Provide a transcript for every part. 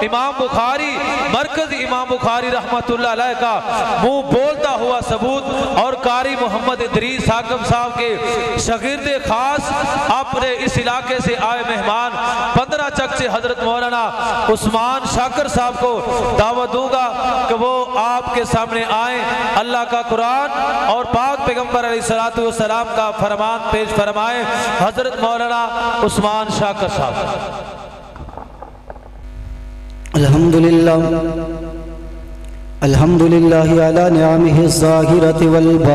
امام بخاری مرکز امام بخاری رحمت اللہ علیہ کا منہ بولتا ہوا ثبوت اور قاری محمد ادریس حاکم صاحب کے شاگرد خاص اپنے اس علاقے سے آئے مہمان 15 چک سے حضرت مولانا عثمان شاکر صاحب کو دعوت دوں گا کہ وہ آپ کے سامنے آئیں، اللہ کا قرآن اور پاک پیغمبر علیہ الصلوۃ والسلام کا فرمان پیش فرمائیں۔ حضرت مولانا عثمان شاکر صاحب۔ الحمدللہ الحمدللہ علی نعمہ الظاہرۃ والباطنہ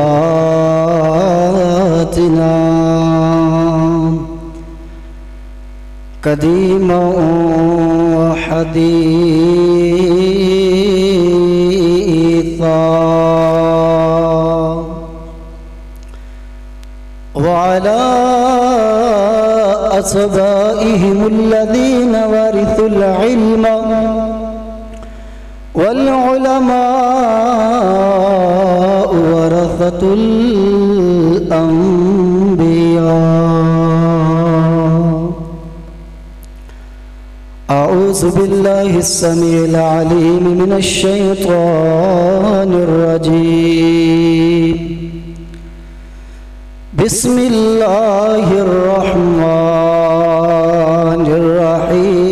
قدیما وحدیثا وعلى أصبائهم الذين ورثوا العلم والعلماء ورثة الأنبياء أعوذ بالله السميع العليم من الشيطان الرجيم بسم الله الرحمن الرحيم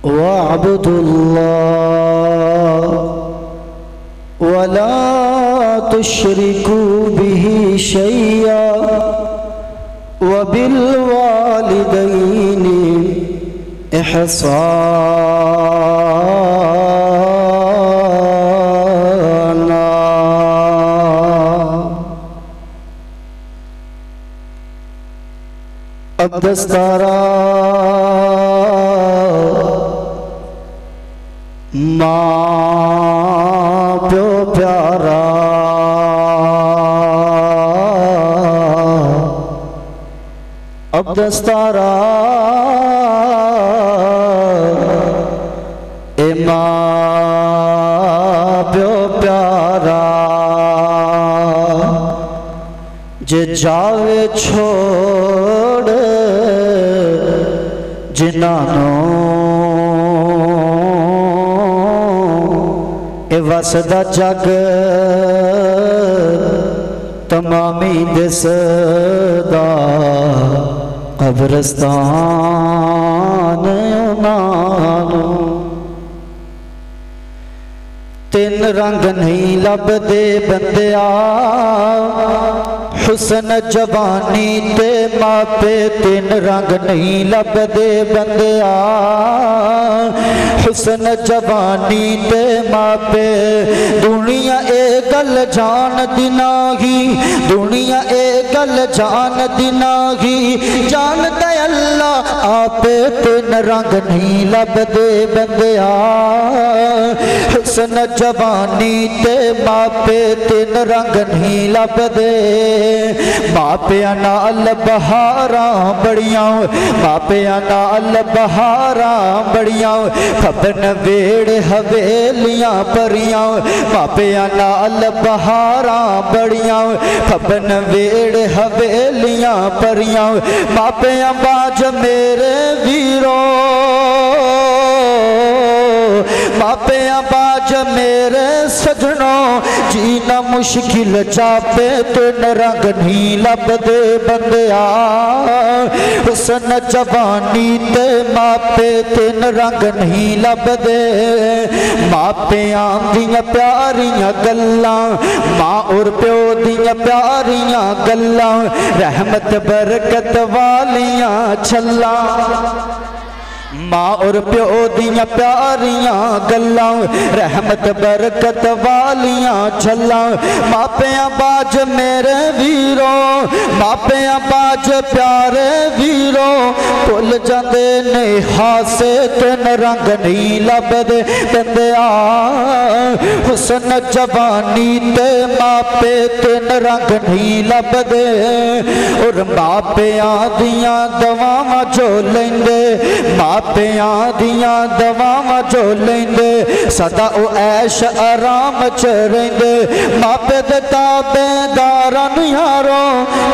واعبدوا الله ولا تشركوا به شيئا وبالوالدين إحسانا اب دستارا ماں پیو پیارا اب دستارا اے ماں پیو پیارا جے جاوے چھوڑ جنانوں اے وسدا جگ تمامی دسدا قبرستان انانو تین رنگ نہیں لب دے بندیا حسن جوانی تے ماپے تین رنگ نہیں لب دے بندیا حسن جوانی تے ماپے دنیا اے گل جان دینا ہی دنیا اے گل جان دینا ہی جانتا اللہ آپے تین رنگ نہیں لب دے بندیا حسن جوانی تے ماپے تین رنگ نہیں لب دے ماپیاں نال بہاراں بڑیاں ماپیاں نال بہاراں بڑیاں پھبن ویڑ حویلیاں پریاں ماپیاں نال بہاراں بڑیاں پھبن ویڑ حویلیاں پریاں ماپیاں باج میرے ویرو ماپیاں باج میرے سجنوں جینا مشکل چاپے تین رنگ نہیں لب دے بندیا حسن جوانی تے ماپے تین رنگ نہیں لب دے ماپیاں دیاں پیاریاں گلاں ماں اور پیو دیاں پیاریاں گلاں رحمت برکت والیاں چھلاں ماں اور پیو دیاں پیاریاں گلاں رحمت برکت والیاں چھلاں ماپیاں باج میرے ویروں ماپیاں باج پیارے ویروں پل جاندے نے ہاسے تین رنگ نہیں لب دے بندیا حسن جوانی تے ماپے تین رنگ نہیں لب دے اور ماپیاں دیاں دواواں جو لیندے ماپے ماپیاں دیاں دواواں جو لیندے سدا او عیش آرام چ رہندے ماپے دے تابعداراں یارو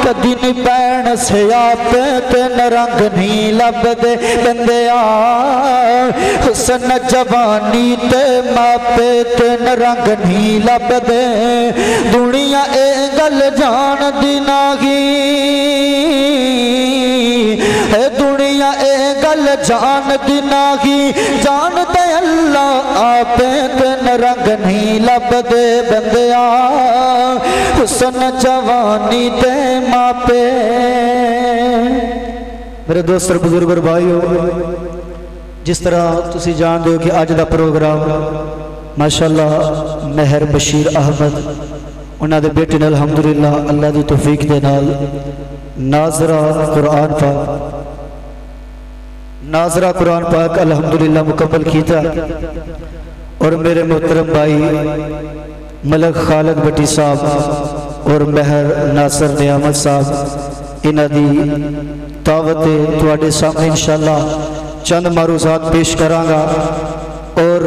کدی نہیں پین سیاپے تے رنگ نہیں لبدے بندیا حسن جوانی تے ماپے تے رنگ نہیں لبدے دنیا اے گل جان دی ناہی دنیا اے گل جان دی ناہی جان تے اللہ آپے تے رنگ نہیں لبدے بندیا حسن جوانی تے ماپے میرے دوست اور بزرگ اور بھائیو جس طرح تسی جان دے ہو کہ آج دا پروگرام ماشاءاللہ مہر بشیر احمد انہاں دے بیٹے نے الحمدللہ اللہ دی توفیق دے نال ناظرہ قرآن پاک الحمدللہ مکمل کیتا اور میرے محترم بھائی ملک خالد بٹی صاحب اور مہر ناصر نعمت صاحب انہاں دی دعوت تواڈے سامنے انشاءاللہ چند معروضات پیش کرانگا اور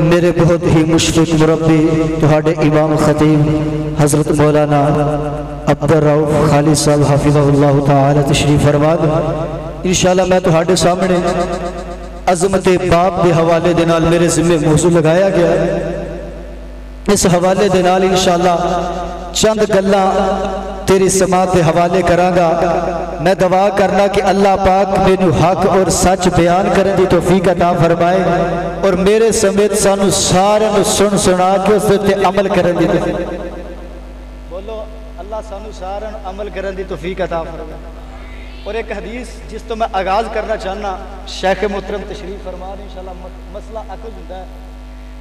میرے بہت ہی مشفق مربی تواڈے امام خطیب حضرت مولانا عبدالرؤف خالد صاحب حافظہ اللہ تعالی تشریف فرما انشاءاللہ میں تواڈے سامنے عظمت باپ دے حوالے دے نال میرے ذمہ موضوع لگایا گیا اس حوالے دے نال انشاءاللہ چند گلاں تیری سماعت دے حوالے کرانگا میں دعا کرنا کہ اللہ پاک مینوں حق اور سچ بیان کرن دی توفیق عطا فرمائے اور میرے سمیت سانو سارے نو سن سنا کے اس تے عمل کرن دی توفیق بولو اللہ سانو سارے نو عمل کرن دی توفیق عطا فرمائے اور ایک حدیث جس تو میں آغاز کرنا چاہنا شیخ محترم تشریف فرما رہے انشاءاللہ مسئلہ عقل ہوتا ہے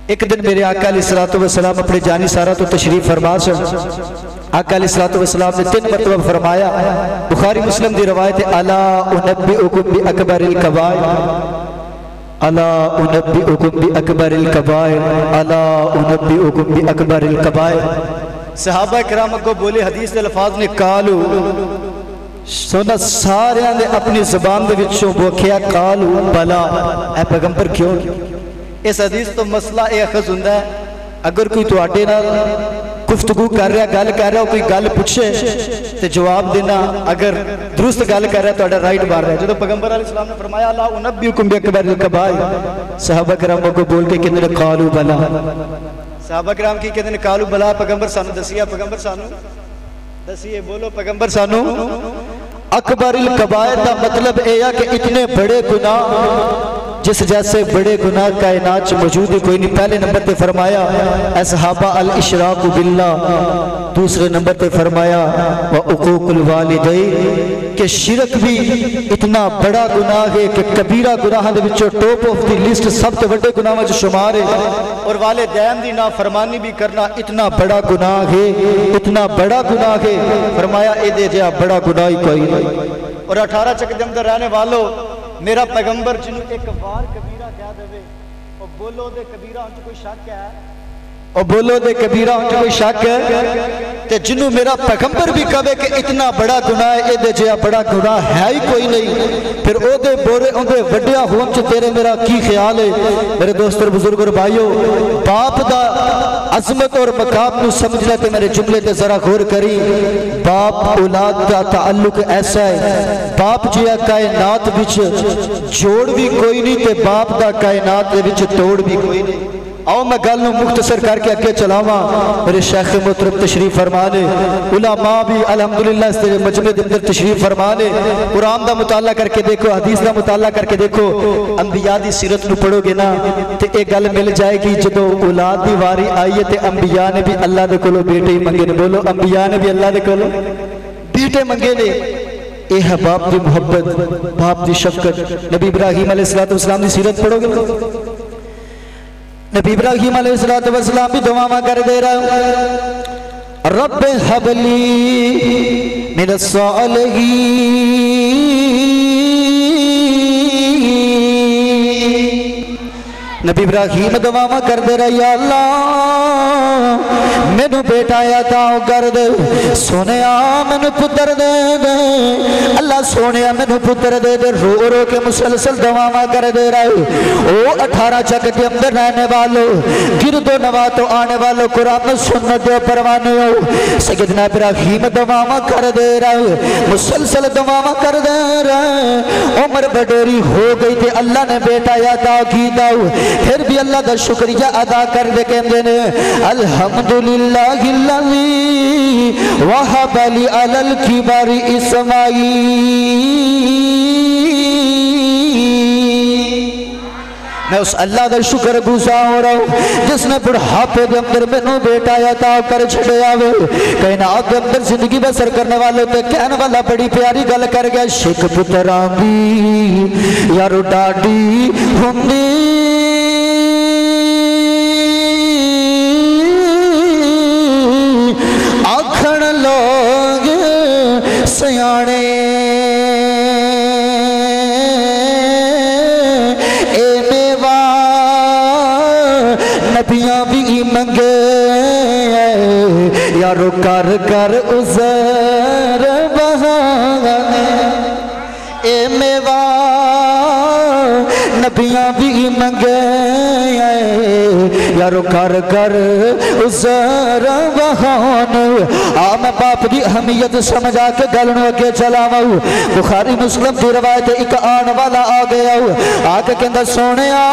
ایک دن میرے آقا علیہ السلام اپنے جانی سارا تو تشریف فرما سے آقا علیہ السلام نے 3 مرتبہ فرمایا بخاری مسلم دی روایت الا انبئکم باکبر الکبائر الا انبئکم باکبر الکبائر الا انبئکم باکبر الکبائر صحابہ کرام کو بولے حدیث کے الفاظ نے قالو سونا سارے نے اپنی زبان دے وچوں بوکھیا قالو بلا اے پیغمبر کیوں اس حدیث تو مسئلہ اے اخذ ہوندا ہے اگر کوئی تواڈے نال گفتگو کر رہا گل کر رہا کوئی گل پوچھے تے جواب دینا اگر درست گل کر رہا تواڈا رائٹ مار رہا ہے جدوں پیغمبر علیہ السلام نے فرمایا لا انبئکم باکبر الکبائر صحابہ کرام کو بول کے کہندے نے قالو بلا صحابہ کرام کی کہندے نے قالو بلا پیغمبر سانو دسیا پیغمبر سانو دسیے بولو پیغمبر سانو اکبر الکبائر دا مطلب اے ہے کہ اتنے بڑے گناہ جس جیسے بڑے گناہ کائنات موجود ہے کوئی نہیں پہلے نمبر تے فرمایا اصحابہ الاشراک باللہ دوسرے نمبر تے فرمایا وعقوق الوالدین کہ شرک بھی اتنا بڑا گناہ ہے کہ کبیرہ گناہ دے وچوں ٹاپ آف دی لسٹ سب تے بڑے گناہاں وچ شمار ہے اور والدین دی نافرمانی بھی کرنا اتنا بڑا گناہ ہے اتنا بڑا گناہ ہے فرمایا اے دے جا بڑا گناہ ہی کوئی نہیں اور 18 چک دے اندر رہنے والوں میرا پیغمبر جنہوں ایک بار کبیرہ کہہ دے اور بولو دے کبیرہ ہم کوئی شک ہے اور بولو دے کبیرہ ہم کوئی شک ہے تے جنہوں میرا پیغمبر بھی کہے کہ اتنا بڑا گناہ ہے اے دے جیا بڑا گناہ ہے ہی کوئی نہیں پھر او دے بورے ان دے وڈیا ہون چ تیرے میرا کی خیال ہے میرے دوست اور بزرگ اور بھائیو باپ دا عظمت اور مقام نو سمجھ لے تے میرے جملے تے ذرا غور کری باپ اولاد دا تعلق ایسا ہے باپ جیا کائنات وچ جوڑ بھی کوئی نہیں تے باپ دا کائنات وچ توڑ بھی کوئی نہیں آؤ میں گل نو مختصر کر کے اگے چلاواں میرے شیخ محترم تشریف فرما نے علماء بھی الحمدللہ اس مجمع دے اندر تشریف فرما نے قرآن دا مطالعہ کر کے دیکھو حدیث دا مطالعہ کر کے دیکھو انبیاء دی سیرت نو پڑھو گے نا تے ایک گل مل جائے گی جدوں اولاد دی واری آئی ہے تے انبیاء نے بھی اللہ دے کولوں بیٹے ہی منگے نے بولو انبیاء نے بھی اللہ دے کولوں بیٹے منگے نے اے ہے باپ دی محبت باپ دی شفقت نبی ابراہیم علیہ السلام دی سیرت پڑھو گے نبی ابراہیم علیہ السلام بھی دعا کر دے رہا رب حب لی من الصالحین نبی ابراہیم دعا کر دے رہا یا اللہ مینوں بیٹا عطا کر دے، سونیا مینوں پتر دے دے، اللہ سونیا مینوں پتر دے دے، رو رو کے مسلسل دعا کر دے رہا ہے۔ او 18 چک کے اندر رہنے والوں، گرد و نواح تو آنے والوں، قرآن سنت دے پروانے ہو، سیدنا ابراہیم دعا کر دے رہا ہے، مسلسل دعا کر دے رہا ہے۔ عمر بڑیری ہو گئی تھی، اللہ نے بیٹا عطا کی داؤ، پھر بھی اللہ دا شکریہ ادا کر دے کہ الحمدللہ الذی وہب لی علی الکبر اسماعیل۔ میں اس اللہ دا شکر گزار ہو رہا ہوں جس نے بڑھاپے دے اندر مینوں بیٹا عطا کر چھڑیا وے۔ کائنات دے اندر زندگی بسر کرنے والوں تے کہنے والا بڑی پیاری گل کر گیا، شک پتراں دی یارو ڈاڈی ہوندی آکھن لوگ سیانے، اے میوا نبیاں بھی منگے یارو کر کر عذر بہانے، اے میوا نبیاں بھی منگے یارو کر کر عذر بہانے۔ میں باپ دی اہمیت سمجھا کے گلنوں اگے چلاواں، بخاری مسلم دی روایت ایک آن والا آ گیا آ کے کہندا سونیا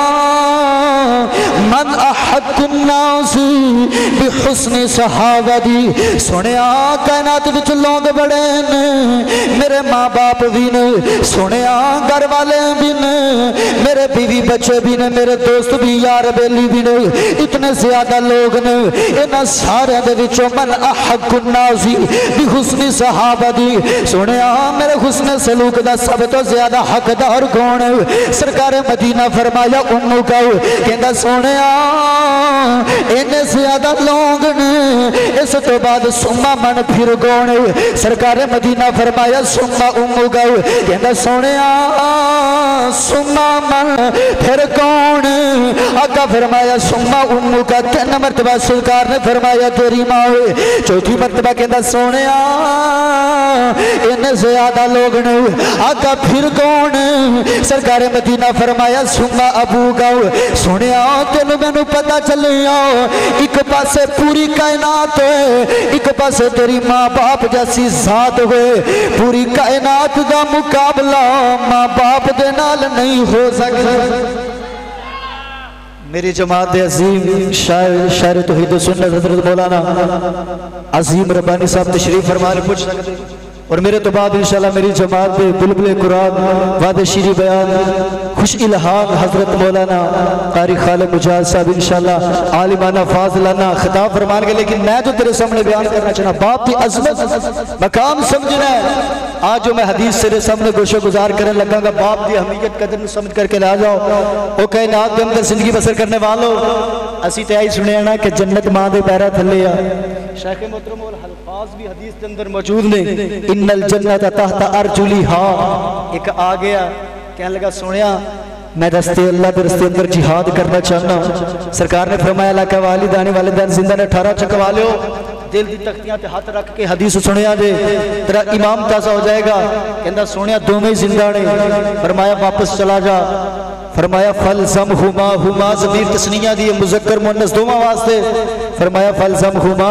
من احق الناس بحسن صحابتی، سونیا کائنات وچ لوگ بڑے نے، میرے ماں باپ بھی نے، سونیا گھر والے بھی نے، میرے بیوی بچے بھی نے، میرے دوست بھی، یار بیلی بھی نے، اتنے زیادہ لوگ نے، انہاں سارے دے وچوں من احق الناس بحسن صحابتی، سونیا میرے حسن سلوک دا سب تو زیادہ حقدار کون ہے؟ سرکار مدینہ فرمایا امو کا، کہندا سونیا انہیں زیادہ لوگ نے، اس تو بعد سما من پھر کون ہے؟ سرکار مدینہ فرمایا سما امو کا، کہندا سونیا سما من پھر کون ہے؟ آقا فرمایا سما امو کا، 3 مرتبہ سرکار نے فرمایا تیری ماں ہے، چوتھی مرتبہ کہندا سونیا انہیں زیادہ لوگ نے، آقا پھر کون ہے؟ سرکار مدینہ فرمایا سما ابو کا، سونیا تینوں مینوں پتہ چلیا ایک پاسے پوری کائنات ہے، ایک پاسے تیری ماں باپ جیسی ذات ہوئے، پوری کائنات دا مقابلہ ماں باپ دے نال نہیں ہو سکتا۔ میری جماعت عظیم شاعر توحید و سنت حضرت مولانا عظیم ربانی صاحب تشریف فرمانے پوچھ سکتے، اور میرے تو بعد انشاءاللہ میری جماعت بلبل قرآن وعد شیری بیان خوش الہام حضرت مولانا قاری خالد مجاہد صاحب انشاءاللہ عالمانہ فاضلانہ خطاب فرمان گے، لیکن میں جو تیرے سامنے بیان کرنا چاہنا باپ کی عظمت مقام سمجھنا ہے۔ آج جو میں حدیث تیرے سامنے گوشہ گزار کرنے لگا گا، باپ کی اہمیت قدر سمجھ کر کے لا جاؤ۔ وہ کائنات کے اندر زندگی بسر کرنے والوں اسی تیائی سنے نا کہ جنت ماں دے پیرا تھلے آ، شیخ محترم الفاظ بھی حدیث کے اندر موجود نے، ان الجنت تحت ارجلھا، ایک آ گیا کہنے لگا سونیا میں رستے اللہ کے رستے اندر جہاد کرنا چاہنا، سرکار نے فرمایا اللہ کا والدان والدین زندہ نے 18 چکوا لیو، دل دی تختیاں تے ہاتھ رکھ کے حدیث سنیا دے تیرا امام تازہ ہو جائے گا، کہندا سونیا دو میں زندہ نے، فرمایا واپس چلا جا، فرمایا فلزمہما، ہما ضمیر تسنیہ دی مذکر مؤنث دوواں واسطے، فرمایا فلزمہما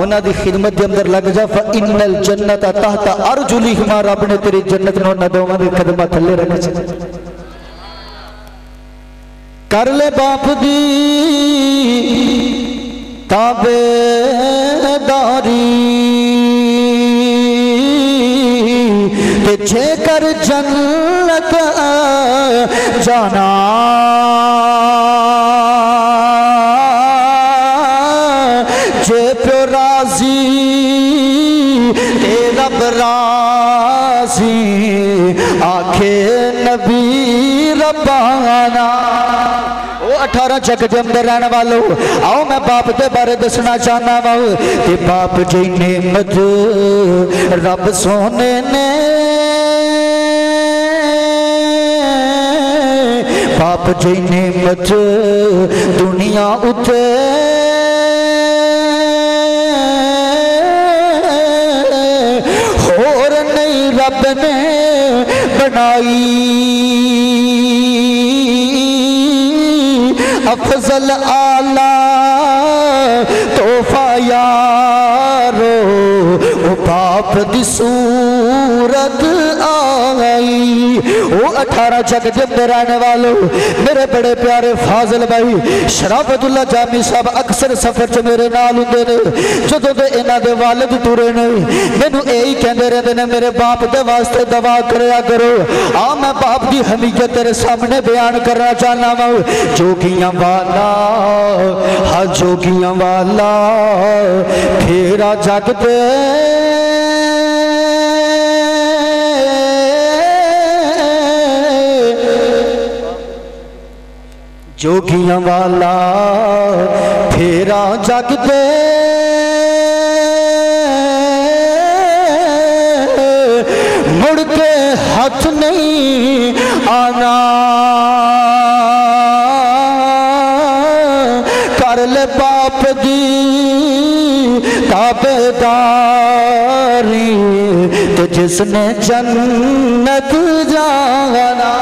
انہاں دی خدمت دے اندر لگ جا، فإن الجنت تحت ارجلہما، رب نے تیری جنت نو نہ دوواں دے قدماں تھلے رکھ چھے۔ کر لے باپ دی تابعداری کہ جے کر جنت جانا، جے پیو راضی تے رب راضی، آکھے نبی ربانا۔ 18 جگ دے اندر رہنے والوں آؤ میں باپ دے بارے دسنا چاہنا ہوں کہ باپ جی نعمت رب سونے نے باپ جی نعمت دنیا اتے اور نہیں رب نے بنائی افضل اعلیٰ تحفہ یارو وہ باپ دی صورت آئی وہ 18 جگ جب رہنے والوں میرے بڑے پیارے فاضل بھائی شرافت اللہ جامی صاحب اکثر سفر چ میرے نال ہوندے نے جدوں دے انہاں دے والد ٹرے نے مینوں یہی کہندے رہندے نے میرے باپ دے واسطے دعا کریا کرو میں باپ دی حمیت تیرے سامنے بیان کرنا چاہنا وا جوگیاں والا ہاں جوگیاں والا پھیرا جگ تے جوگیاں والا پھیرا جگ دے مڑ کے ہاتھ نہیں آنا کر لے باپ دی تابعداری تے جس نے جنت جانا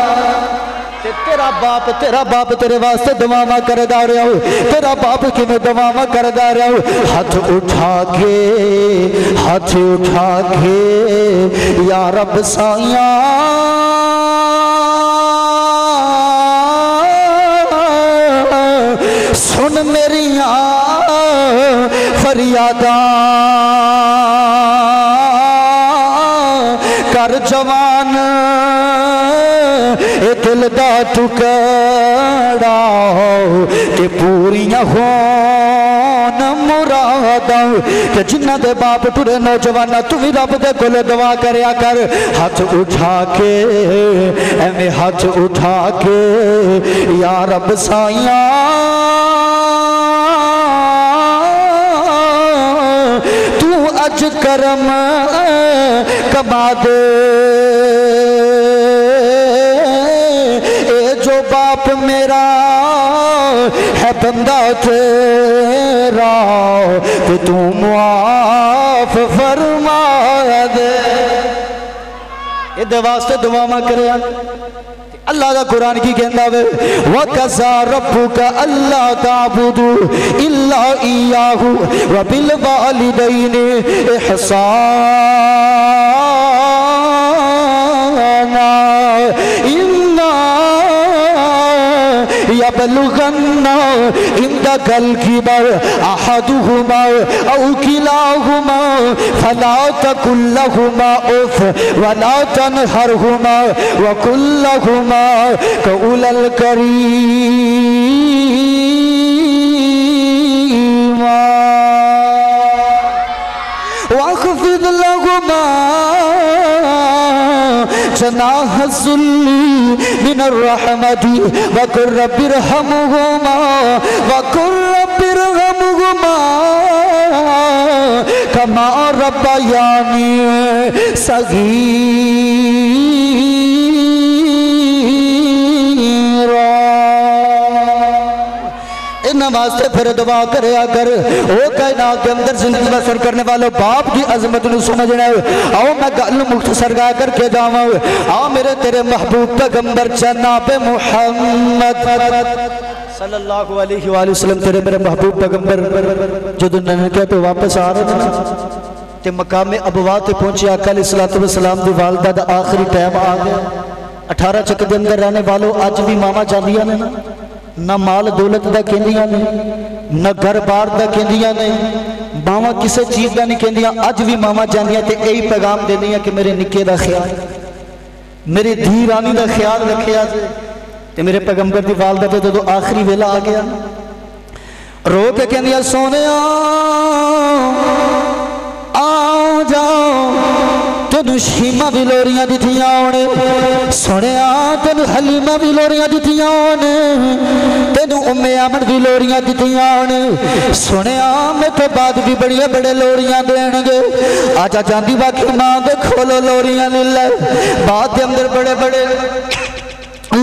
تیرا باپ تیرے واسطے دعاواں کردا رہیا ہو تیرا باپ کیویں دعاواں کردا رہیا ہو ہاتھ اٹھا کے یا رب سائیاں سن میریاں فریاداں کر جوان دل دا ٹکڑا کہ پوریاں ہون مراداں کہ جنہ دے باپ ٹرے نوجوانہ تو بھی رب دے کول دعا کریا کر ہاتھ اٹھا کے ایویں ہاتھ اٹھا کے یا رب سائیاں تو اج کرم کما دے جو باپ میرا ہے بندہ تیرا کہ تو معاف فرما دے یہ دے واسطے دعا کرے اللہ دا قرآن کی کہندا وے وَقَضَى رَبُّكَ أَلَّا تَعْبُدُوا إِلَّا إِيَّاهُ وَبِالْوَالِدَيْنِ إِحْسَانًا يبلغن عندك الكبر أحدهما أو كلاهما فلا تقل لهما أف ولا تنهرهما وقل لهما قولا كريما واخفض لهما جناح الذل من الرحمة وقل رب ارحمهما كما ربياني صغيرا واسطے پھر دعا کریا کر او کائنات کے اندر زندگی بسر کرنے والوں باپ کی عظمت نو سمجھنا ہے آؤ میں گل مختصر گا کر کے جاواں آؤ میرے تیرے محبوب پیغمبر جناب محمد صلی اللہ علیہ وآلہ وسلم تیرے میرے محبوب پیغمبر جو ننکے تو واپس آ رہے تھے تے مقام ابوا تے پہنچے آقا علیہ السلام دی والدہ دا آخری ٹائم آ گیا 18 چک دے اندر رہنے والوں آج بھی ماما جاندیاں نے نہ مال دولت دا کہندیاں نے نہ گھر بار دا کہندیاں نے ماما کسے چیز دا نہیں کہندیاں آج بھی ماما جاندیاں تے یہی پیغام دیندیاں کہ میرے نکے دا خیال میرے دھی رانی دا خیال رکھیا جے تے میرے پیغمبر دی والدہ تے تو آخری ویلا آ گیا رو کے کہندیاں سونیا آؤ جاؤ تینو شیمہ بھی لوریاں دیتیاں ہونے سنیا تینو حلیمہ بھی لوریاں دیتیاں ہونے تینو امین بھی لوریاں دیتیاں ہونے سنیا میں تو بعد بھی بڑی بڑے لوریاں دینگے آجا جاندی باقی ماں دے کھولو لوریاں للہ بعد دے اندر بڑے بڑے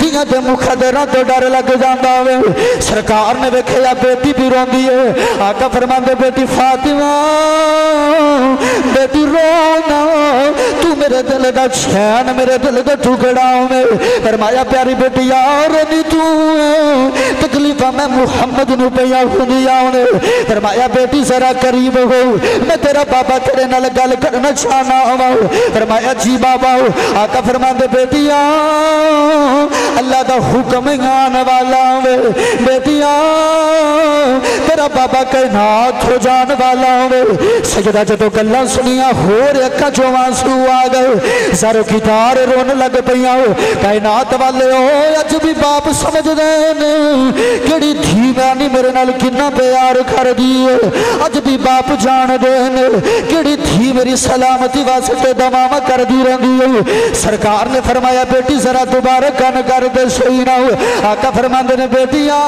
دیاں تے مخدراں تو ڈر لگ جاندا وے سرکار نے ویکھیا بیٹی بھی روندی ہے آقا فرماندے بیٹی فاطمہ بیٹی رونا تو میرے دل دا چین میرے دل دا ٹکڑا میں فرمایا پیاری بیٹی یار نہیں تو تکلیفہ میں محمد نو پیا خودیا ہونے فرمایا بیٹی ذرا قریب ہو میں تیرا بابا تیرے نال گل کرنا چاہنا ہوں فرمایا جی بابا آقا فرماندے بیٹیا اللہ دا حکم آنے والا ہوں بیٹیا تیرا بابا کائنات ہو جان والا ہوں سجدہ جدو گلاں سنیا ہو رکھا جو آنسو آ گئے زارو کی تار رون لگ پیا کائنات والے ہو اج بھی باپ سمجھ دین کیڑی دھی میں میرے نال کنا پیار کر دیئے اج بھی باپ جان دین کیڑی دھی میری سلامتی واسطے دمامہ کر دی رہی سرکار نے فرمایا بیٹی ذرا دوبارہ کن کر دے سوئی نہ آقا فرماندے نے بیٹیا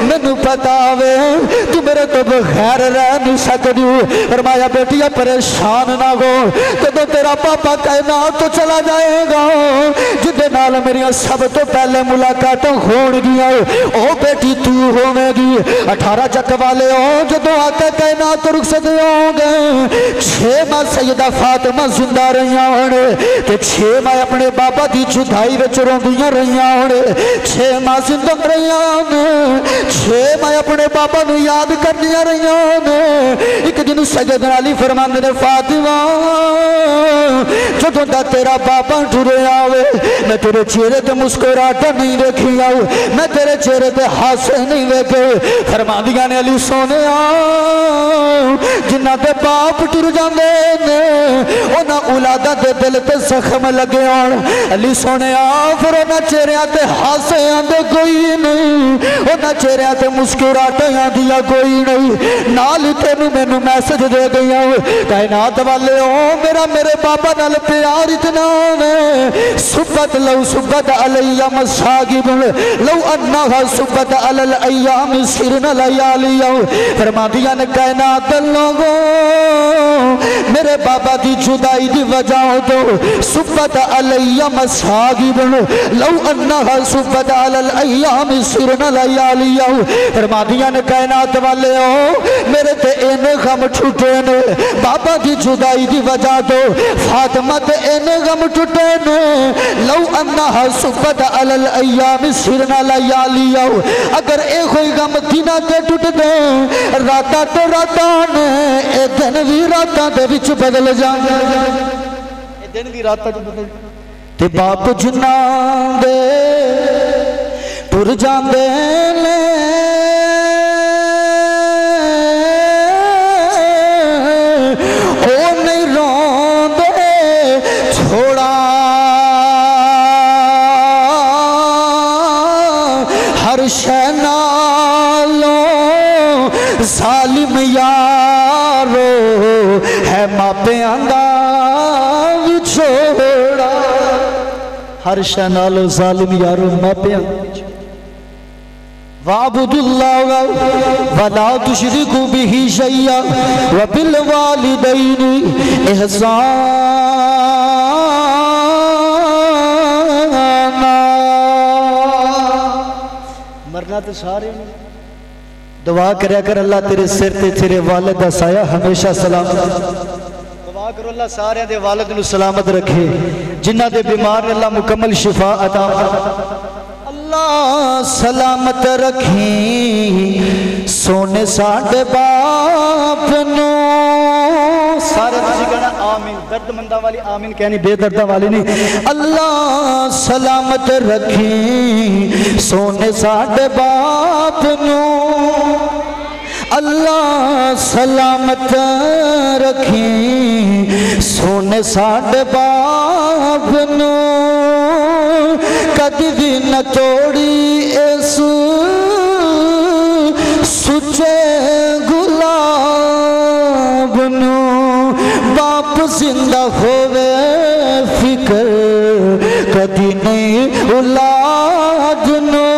مینوں پتا وے تو میرے تو بغیر رہ نہیں سکدی فرمایا بیٹیا پریشان نہ ہو جدوں تیرا پاپا کائنات تو چلا جائے گا جدے نال میری سب تو پہلے ملاقاتیں ہون گیا او بیٹی تو ہوے گی 18 جک والے ہو جدوں آقا کائنات رخصت ہوں گے 6 ماہ سیدہ فاطمہ زندہ رہیاں ہونے تے 6 ماہ اپنے بابا دی جدائی وچ روندیاں رہیاں ہونے 6 ماہ زندہ رہیاں ہونے 6 ماہ اپنے بابا نو یاد کرنیاں رہیاں ہونے ایک دن سیدنا علی فرماندے نے فاطمہ جدوں دا تیرا بابا ٹرے آوے میں تیرے چہرے تے مسکراہٹاں نہیں دیکھی آؤ میں تیرے چہرے تے ہاسے نہیں دیکھے فرماندیاں نے علی سونے جنہ دے باپ ٹر جاندے نے انہاں اولاداں دے دل تے زخم لگے آن علی سونے پھر انہاں چہریاں تے ہاسے آندے کوئی نہیں انہاں چہریاں تے مسکراہٹاں آندیاں کوئی نہیں نال تینوں مینوں میسج دے گئی کائنات والے ہو میرے بابا نال پیار اتنا ہے سبت لو سبت علی مساگب لو انہا سبت علی الایام سرن لیالیا فرما دیا نے کائنات لوگوں میرے بابا دی جدائی دی وجہ تو سبت علی مساگب لو انہا سبت علی الایام سرن لیالیا فرما دیا نے کائنات والے ہو میرے تے اینے غم چھوٹے نے بابا دی جدائی دی وجہ تو فاطمہ تے اینے غم ٹوٹے نے لو انہا سبت علی الایام سرنا لیالیا اگر اے کوئی غم دینا تے ٹوٹ دے راتا تے راتا نے اے دن بھی راتا دے وچ بدل جان اے دن بھی راتا دے بدل تے باپ جنا دے ٹر جان دے نے شنالو ظالم یارو ہے ماپیاں دا چھوڑا ہر شنالو ظالم یارو ماپیاں وَعْبُدُ اللَّهَ وَلَا تُشْرِكُوا بِهِ شَيْئًا وَبِالْوَالِدَيْنِ مرنا تو سارے دعا کریا کر اللہ تیرے سر تے تیرے والد دا سایہ ہمیشہ سلامت دعا کرو اللہ سارے دے والد نو سلامت رکھے جنہ دے بیمار نے اللہ مکمل شفا عطا اللہ سلامت رکھیں سونے ساڑھے باپ نو سارے تجھے کہنا آمین درد مندہ والی آمین کہنی بے دردہ والی نہیں اللہ سلامت رکھیں سونے ساڑھے باپ نو اللہ سلامت رکھیں سونے ساڑھے باپ نو کدی بھی نہ توڑی اس سچے گلاب نو باپ زندہ ہوئے فکر کدی نہیں اولاد نو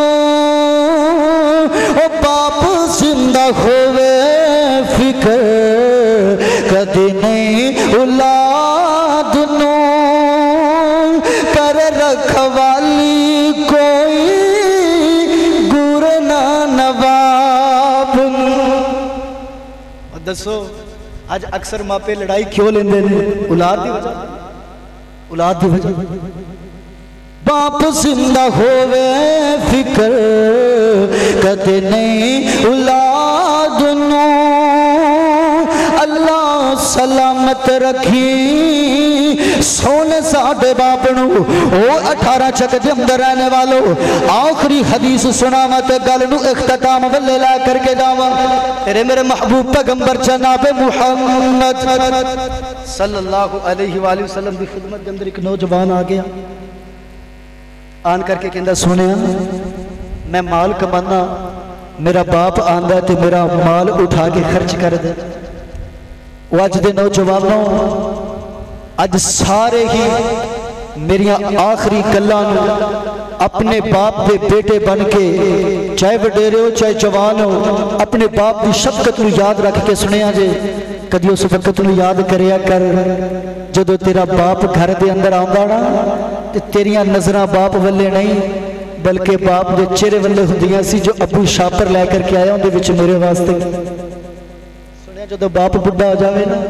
او باپ زندہ ہوئے فکر کدی نہیں اولاد دسو اج اکثر ماپے لڑائی کیوں لیندے نے؟ اولاد دی وجہ، اولاد دی وجہ۔ باپ زندہ ہوئے فکر کدے نہیں اولاد نو، اللہ سلامت رکھی سونے ساڑھے باپ نو۔ او 18 چک دے اندر رہنے والو آخری حدیث سنامت گل نو اختتام واللے لا کر کے داوا تیرے میرے محبوب پیغمبر جناب محمد صلی اللہ علیہ وآلہ وسلم دی خدمت دے اندر ایک نوجوان آ گیا، آن کر کے کہندہ سنیا میں مال کمانا، میرا باپ آندہ تے میرا مال اٹھا کے خرچ کر دے۔ وہ اج دے نوجوانوں اج سارے ہی میری آخری گلان اپنے باپ دے بیٹے بن کے، چاہے وڈیرے ہو چاہے جوان ہو، اپنے باپ دی شفقت نو یاد رکھ کے سنیا جے کدی اس وقت نو یاد کریا کر جدو تیرا باپ گھر دے اندر آندا نا تے تیریاں نظراں باپ والے نہیں بلکہ باپ دے چہرے والے ہوندیاں سی جو ابو شاپر لے کر کے آیا اندے وچ میرے واسطے۔ سنیا جدو باپ بڑھا ہو جاوے نا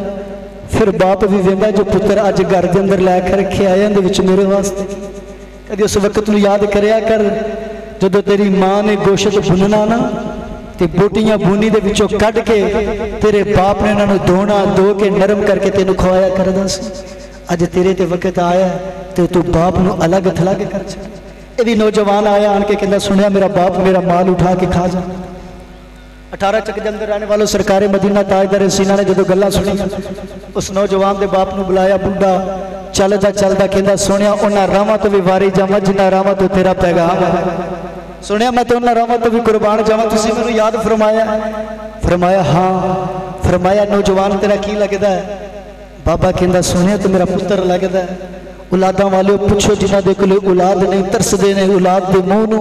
پھر باپ بھی ویندا جو پتر اج گھر دے اندر لے کر کے آیا اندے وچ میرے واسطے۔ کدی اس وقت نو یاد کریا کر جدو تیری ماں نے گوشت بھننا نا تے بوٹیاں بھونی دے وچوں کڈ کے تیرے باپ نے انہاں نوں دھونا دھو کے نرم کر کے تینوں کھوایا کردا سی۔ اج تیرے تے وقت آیا تے تو باپ نو الگ تھلگ کر چھڑ۔ اے بھی نوجوان آیا آن کے کہندا سنیا میرا باپ میرا مال اٹھا کے کھا جا۔ 18 چک دے اندر رہنے والوں سرکار مدینہ تاجدار سینہ نے جدو گلاں سنی اس نوجوان دے باپ نو بلایا، بڈھا چلدا کہندا سنیا انہاں راواں تو بھی واری جاواں جنہاں راواں تو تیرا پیغام ہے۔ سنیا میں تو انہاں راواں تو بھی قربان جاواں، تسی مینوں یاد فرمایا؟ فرمایا ہاں۔ فرمایا نوجوان تیرا کی لگدا ہے؟ بابا کہندا سنیا تو میرا پتر لگدا ہے۔ اولاداں والے پوچھو جنہاں دے کول اولاد نہیں ترسدے نے اولاد دے منہ نو،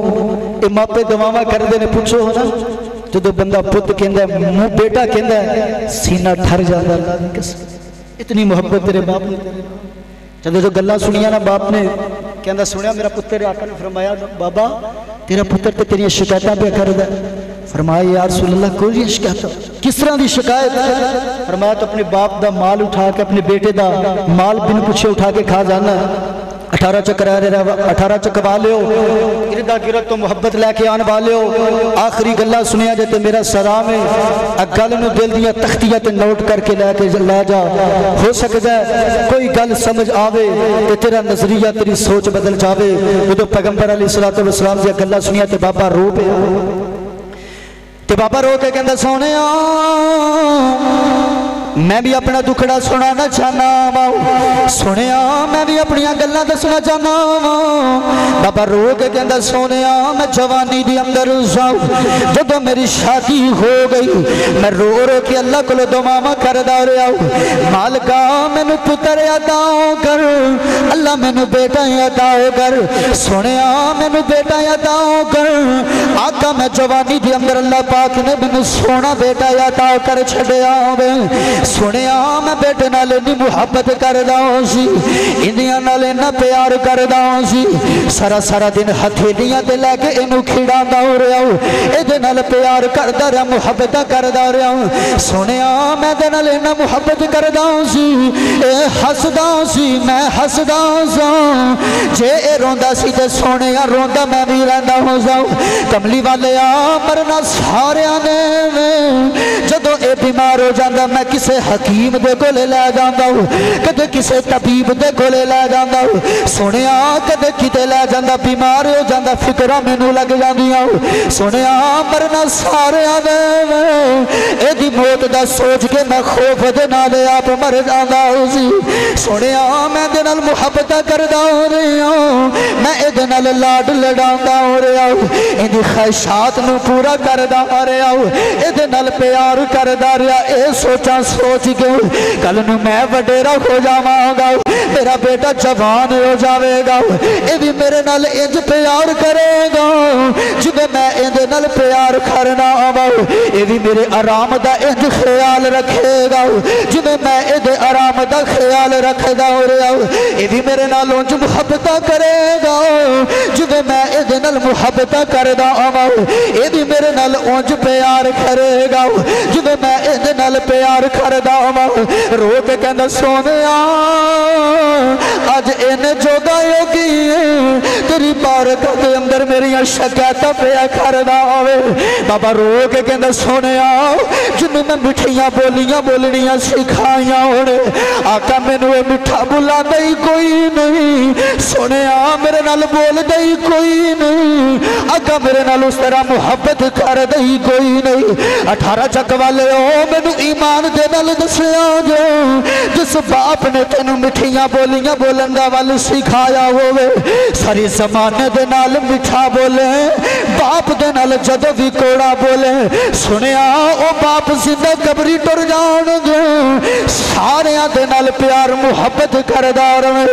اے ماپے گواواں کردے نے، پوچھو نا جدو بندہ پت کہندا ہے منہ بیٹا کہندا ہے سینہ ٹھر جاتا ہے۔ اتنی محبت تیرے باپ نے جدو جو گلاں سنیاں نا باپ نے کہندا سنیا میرا پتر آقا نے فرمایا بابا تیرا پتر تے تیری شکایتاں پہ کردا ہے۔ فرمایا یا رسول اللہ کوئی شکایت کس طرح دی شکایت ہے؟ فرمایا تو اپنے باپ دا مال اٹھا کے اپنے بیٹے دا مال بن پوچھے اٹھا کے کھا جانا ہے۔ 18 چکر 18 چک والےو گردا گرد تو محبت لے کے آن والےو آخری گلا سنیا جاتے میرا سلام ہے گل نو دل دیا تختیاں تے نوٹ کر کے لے کے لے جا، ہو سکتا ہے کوئی گل سمجھ آوے تے تیرا نظریہ تیری سوچ بدل جاوے۔ جدو پیغمبر علیہ الصلوۃ والسلام دی گلا سنیا تے بابا رو پیا تے بابا رو کے کہندا سونیا میں بھی اپنا دکھڑا سنانا چاہنا وا، سنیا میں بھی اپنی گلاں دسنا چاہنا وا۔ بابا رو کے کہندا سونیا میں جوانی دی اندر جاؤ جدو میری شادی ہو گئی میں رو رو کے اللہ کو دعا کردا رہیا مالکا مینوں پتر عطا کر، اللہ مینوں بیٹا عطا کر، سنیا مینوں بیٹا عطا کر۔ آقا میں جوانی دی اندر اللہ پاک نے مینوں سونا بیٹا عطا کر چھڈیا ہوے، سنیا میں بیٹے نال انی محبت کردا سی انیاں نال اتنا پیار کردا سی، سارا سارا دن ہتھیلیاں تے لے کے اینوں کھڑاندا ہو رہیا اے دے نال پیار کردا رہیا محبت کردا رہیا۔ سنیا میں دے نال اتنا محبت کردا سی اے ہسدا سی میں ہسدا سا، جے اے روندا سی تے سونیا روندا میں بھی رہندا ہو سا۔ کملی والے مرنا ساریاں نے جدو اے بیمار ہو جاندا میں کسے حکیم دے کولے لے جاندا ہوں، کدے کسے طبیب دے کولے لے جاندا ہوں، سنیا کدے کتے لے جاندا بیمار ہو جاندا فکراں مینوں لگ جاندیاں، سنیا مرنا سارے دے اے دی موت دا سوچ کے میں خوف دے نال آپ مر جاندا سی۔ سنیا میں دے نال محبت کردا ہو رہیا میں اے دے نال لاڈ لڑاندا ہو رہیا اے دی خواہشات نو پورا کردا آ رہیا اے دے نال پیار کردا رہیا۔ اے سوچاں سوچ کے کل نو میں وڈیرا ہو جاواں گا، میرا بیٹا جوان ہو جاوے گا، اے بھی میرے نال انج پیار کرے گا جویں میں اندے نال پیار کرنا وا اے وی میرے آرام دا انج خیال رکھے گا جویں میں اندے آرام دا خیال رکھدا ہو رہا اے وی میرے نال انج محبت کرے گا جویں میں اندے نال محبت کردا وا اے وی میرے نال انج پیار کرے گا جویں میں اندے نال پیار کردا وا رو کے کہندا سونیا اج ان جوگا یوگی تیری بارگاہ دے اندر میری شکایتاں پیا کردا ہوے بابا رو کے کہندا سونیا جنوں میں مٹھیاں بولیاں بولنیاں سکھائیاں ہن آقا مینوں اے مٹھا بلاندا ہی کوئی نہیں سونیا میرے نال بولدا ہی کوئی نہیں آقا میرے نال اس طرح محبت کردا ہی کوئی نہیں 18 چک والے او مینوں ایمان دے نال دسیا جو جس باپ نے تینوں مٹھیاں بولیاں بولن دا ول سکھایا ہوے ساری زمانے دے نال مٹھا بولے باپ دے نال جدوں بھی کوڑا بولے سنیا او باپ زندہ قبری ٹر جان گے سارے دے نال پیار محبت کردا رہے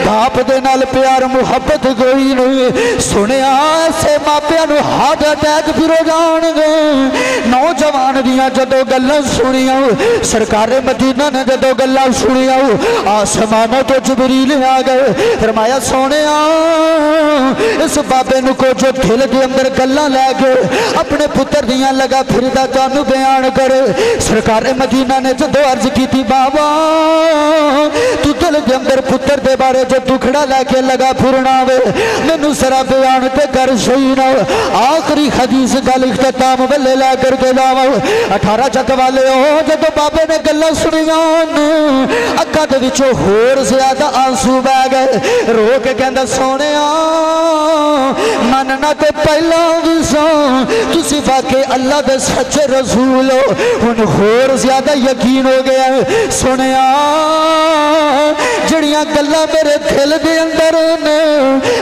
باپ دے نال پیار محبت کوئی نہیں سنیا ایسے ماپیاں نو ہارٹ اٹیک پھر ہو جان گے نوجوان دیاں جدوں گلاں سنیاں سرکار مدینہ نے جدوں گلاں سنیاں آسمانوں تو جبریل آ گئے فرمایا سونیا اس بابے نو کو جو دل دے اندر گلاں لے کے اپنے پتر دیاں لگا پھردا تانوں بیان کرے سرکار مدینہ نے جدوں عرض کیتی بابا تو دل دے اندر پتر دے بارے جو دکھڑا لے کے لگا پھرنا وے مینوں ذرا بیان تے کر صحیح نہ آخری حدیث گل اختتام ولے لے کر کے جاواں 18 چک والے ہو جدوں بابے نے گلاں سنیاں اکھاں دے وچوں ہور زیادہ آنسو بہ گئے رو کے کہندا سونیا مننا تے پہلا بھی سو تسی واقعی اللہ دے سچے رسول ہو ہن ہور زیادہ یقین ہو گیا سونیا جڑیاں گلاں میرے دل دے اندر نے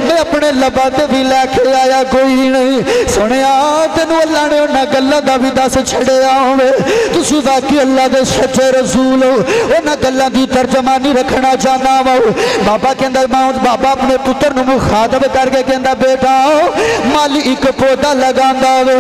میں اپنے لباں تے بھی لے کے آیا کوئی نہیں سونیا تینوں اللہ نے انہاں گلاں دا بھی دس چھڑیا ہوے تسی واقعی اللہ دے سچے رسول ہو انہاں گلاں دی ترجمانی رکھنا چاہنا وا بابا کہندا بابا اپنے پتر نو مخاطب کر کے کہندا بیٹا مالی ایک پودا لگاندا وے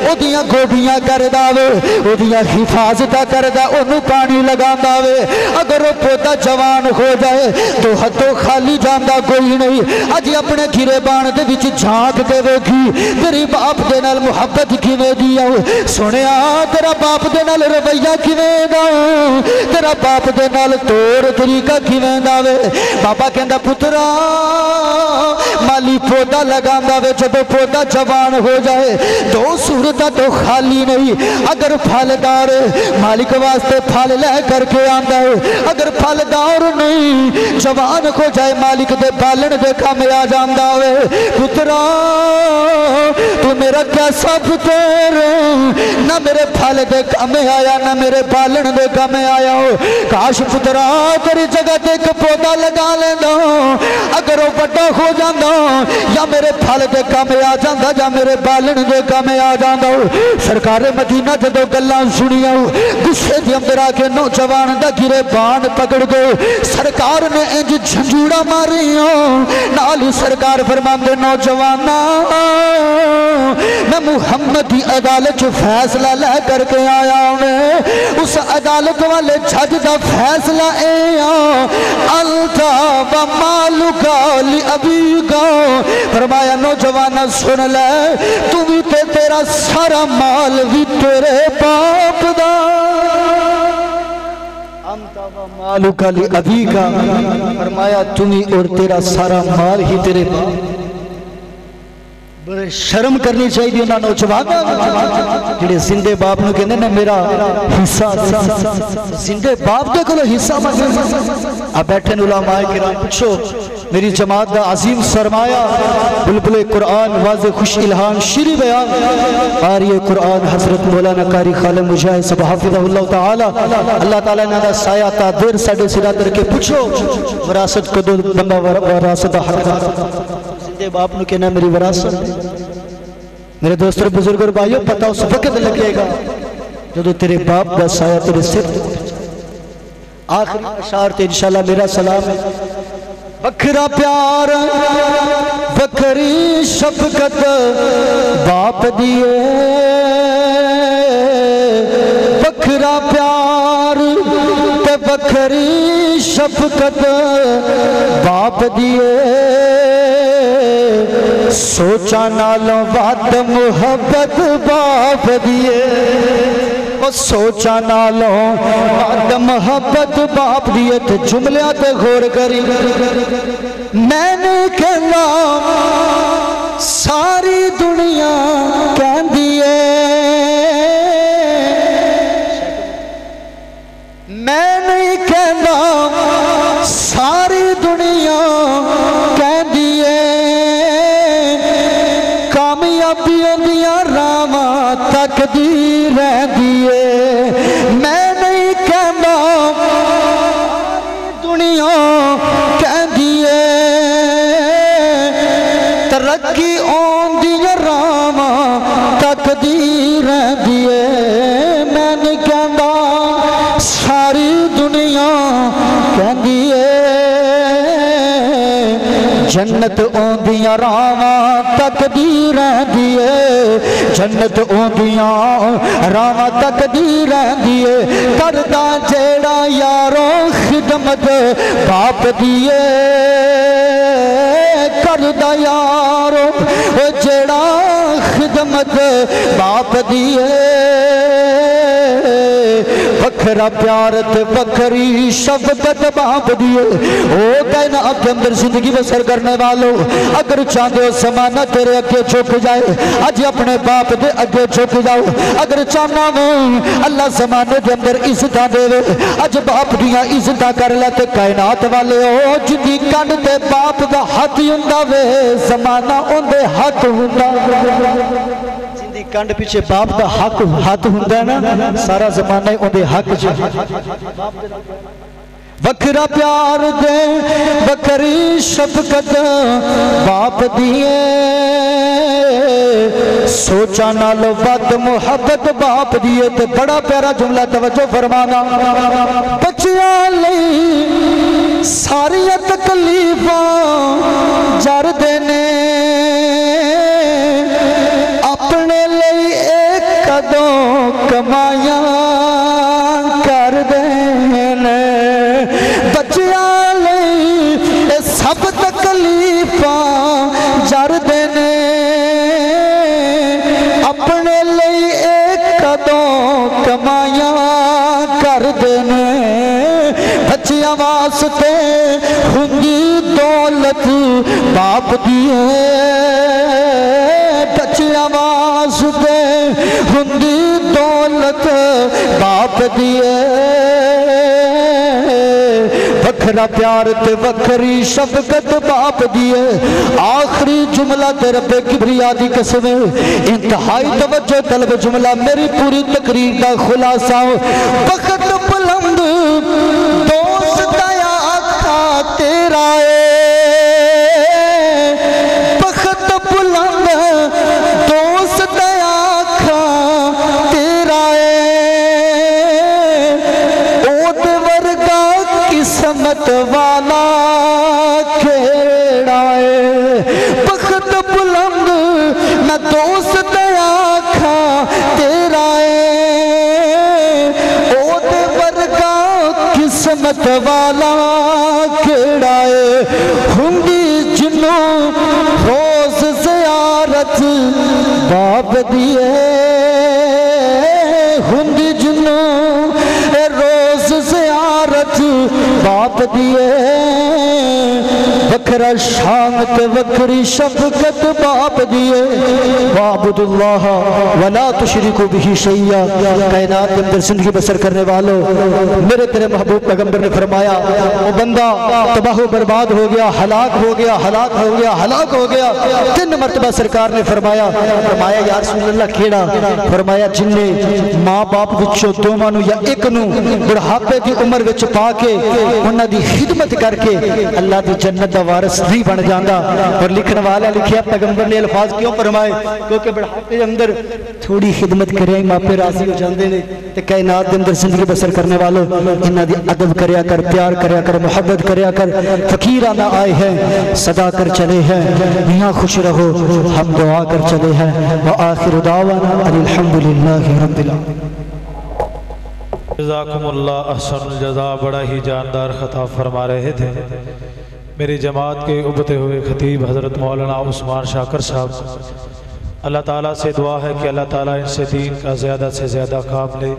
اودیاں گوبیاں کردا وے اودیاں حفاظتاں کردا اونوں پانی لگاندا وے اگر وہ پودا جوان ہو جائے تو ہتھوں خالی جاندا کوئی نہیں اج اپنے گھرے بان دے وچ جھانک کے ویکھی تیری باپ دے نال محبت کیویں دی آ سنیا تیرا باپ دے نال رویہ کیویں دا تیرا باپ دے نال طور طریقہ کیویں دا وے بابا کہندا پترا مالی پودا لگاندا وے جدوں پودا جوان ہو جائے دو صورتاں تو خالی نہیں اگر پھلدار مالک واسطے پھل لے کر کے آندا ہے اگر پھلدار نہیں جوان ہو جائے مالک دے پالن دے کام آ جاندا وے پترا تو میرا کیسا پتر نہ میرے پھل دے کام آیا نہ میرے پالن دے کام آیا ہو کاش پترا تیری جگہ تے ایک پودا لگا لیندا اگر وہ بڑا ہو جاندا یا میرے پھل دے کام آ جاندا یا میرے بالن دے کام آ جاندا سرکار مدینہ جدوں گلاں سنیاں غصے دے اندر آ کے نوجوان دا گرے بان پکڑ کے سرکار نے انج جھنجوڑا ماریاں نال سرکار فرماندے نوجوانا میں محمد دی عدالت فیصلہ لے کر کے آیا ہوں اس عدالت والے جج دا فیصلہ اے انتا و مالکا لی ابی کا فرمایا نوجوانا سن لے تو بھی تیرا سارا مال بھی تیرے باپ دا انتا و مالکا لی ابی کا فرمایا تمہیں اور تیرا سارا مال ہی تیرے باپ بڑے شرم کرنی چاہیے انہاں نوجوان جڑے زندے باپ نو کہندے نے میرا حصہ زندے باپ دے کولو حصہ منگے اب بیٹھے علماء کرام پوچھو میری جماعت دا عظیم سرمایہ بلبل قرآن واضح خوش الہان شیری بیان قاری قرآن حضرت مولانا قاری خالد مجاہد صاحب حافظہ اللہ تعالی اللہ تعالی نے دا سایہ تا دیر ساڈے سرا در کے پوچھو وراثت کدو بندہ وراثت حق زندے باپ نو کہنا میری وراثت میرے دوست اور بزرگ اور بھائیوں پتہ اس وقت لگے گا جو تیرے باپ کا سایہ تیرے سر آخری اشعار تے انشاءاللہ میرا سلام ہے بکھرا پیار بکری شفقت باپ دیے بکھرا پیار تے بکھری شفقت باپ دیے سوچا نالوں بات محبت باپ دیے سوچا نالوں بات محبت باپ دیے تے جملیاں تے غور کری میں نے کہنا ساری دنیا کہن دیے میں نہیں کہنا ساری دنیا کہن دیے کامیابیوں دیا راواں تقدیر دیے میں نہیں کہنا دنیا کہن دیے ترقی اون دیا راواں تقدیر دیے میں نہیں کہنا ساری دنیا کہن دیے جنت اوندیاں راواں تقدیر دیے جنت اوندیاں راواں تقدیر دیے کردا جیڑا یارو خدمت باپ دیے کردا یارو جیڑا خدمت باپ دیے بکھرا پیارت بکھری شفقت باپ دیے او کائنات کے اندر زندگی بسر کرنے والوں اگر چاہتے ہو زمانہ تیرے اگے جھک جائے اج اپنے باپ دے اگے جھک جاؤ اگر چاہنا ہوں اللہ زمانے کے اندر عزتاں دے اج باپ دیاں عزتاں کر لے تے کائنات والے ہو جدی کنڈ تے باپ دا ہاتھ ہوندا وے زمانہ اون دے ہاتھ ہوندا کنڈ پیچھے باپ دا حق ہاتھ ہوندا ہے نا سارا زمانہ اون دے حق وکھرا پیار دے وکھری شفقت باپ دیے سوچا نالو بد محبت باپ دیے تے بڑا پیارا جملہ توجہ فرمانا بچیاں لئی ساری تکلیفاں جر دینے اپنے لئی ایک قدوں کمائیاں کر دینے بچیاں لئی سب تکلیفاں جر دینے اپنے لئی ایک قدوں کمائیاں کر دینے بچیاں واسطے ہوندی دولت باپ دیے بچیاں واسطے ہوندی دولت باپ دیے وکھرا پیار تے وکھری شفقت باپ دیے آخری جملہ تے رب کبریا دی قسم انتہائی توجہ طلب جملہ میری پوری تقریر دا خلاصہ بخت بلند دوست دیا آقا تیرا بخت بلند دوست دیا آقا تیرا اود ورگا قسمت والا کھیڑا بخت بلند میں دوست دیا آقا تیرا اود ورگا قسمت والا کھیڑا ہوندی جنوں روز زیارت باپ دیے ہوندی جنوں روز زیارت باپ دیے وکھرا شامت وکھری شفقت باپ دیے وعبد اللہ ولا تشرکو بہی شیئا کائنات کے اندر زندگی بسر کرنے والوں میرے تیرے محبوب پیغمبر نے فرمایا وہ بندہ تباہ و برباد ہو گیا ہلاک ہو گیا ہلاک ہو گیا ہلاک ہو گیا 3 مرتبہ سرکار نے فرمایا یا رسول اللہ کیڑا فرمایا جن نے ماں باپ وچوں دوواں نو یا ایک نو بڑھاپے دی عمر وچ پا کے انہاں دی خدمت کر کے اللہ دی جنت دا دا وارث نہیں بن جاندہ. اور لکھنے والا لکھیا پیغمبر نے الفاظ کیوں فرمائے؟ کیونکہ بڑھاپے دے اندر تھوڑی خدمت کریں ماپے راضی ہو جاندے نے. تے کائنات دے اندر زندگی بسر کرنے والوں انہاں دی ادب کریا کر، پیار کریا کر، محبت کریا کر. فقیرانہ آئے ہیں صدا کر چلے ہیں، میاں خوش رہو ہم دعا کر چلے ہیں. وآخر دعوانا ان الحمدللہ رب العالمین. جزاکم اللہ احسن الجزا. بڑا ہی جاندار خطاب فرما رہے تھے میری جماعت کے ابھتے ہوئے خطیب حضرت مولانا عثمان شاکر صاحب. اللہ تعالیٰ سے دعا ہے کہ اللہ تعالیٰ ان سے دین کا زیادہ سے زیادہ کام لے.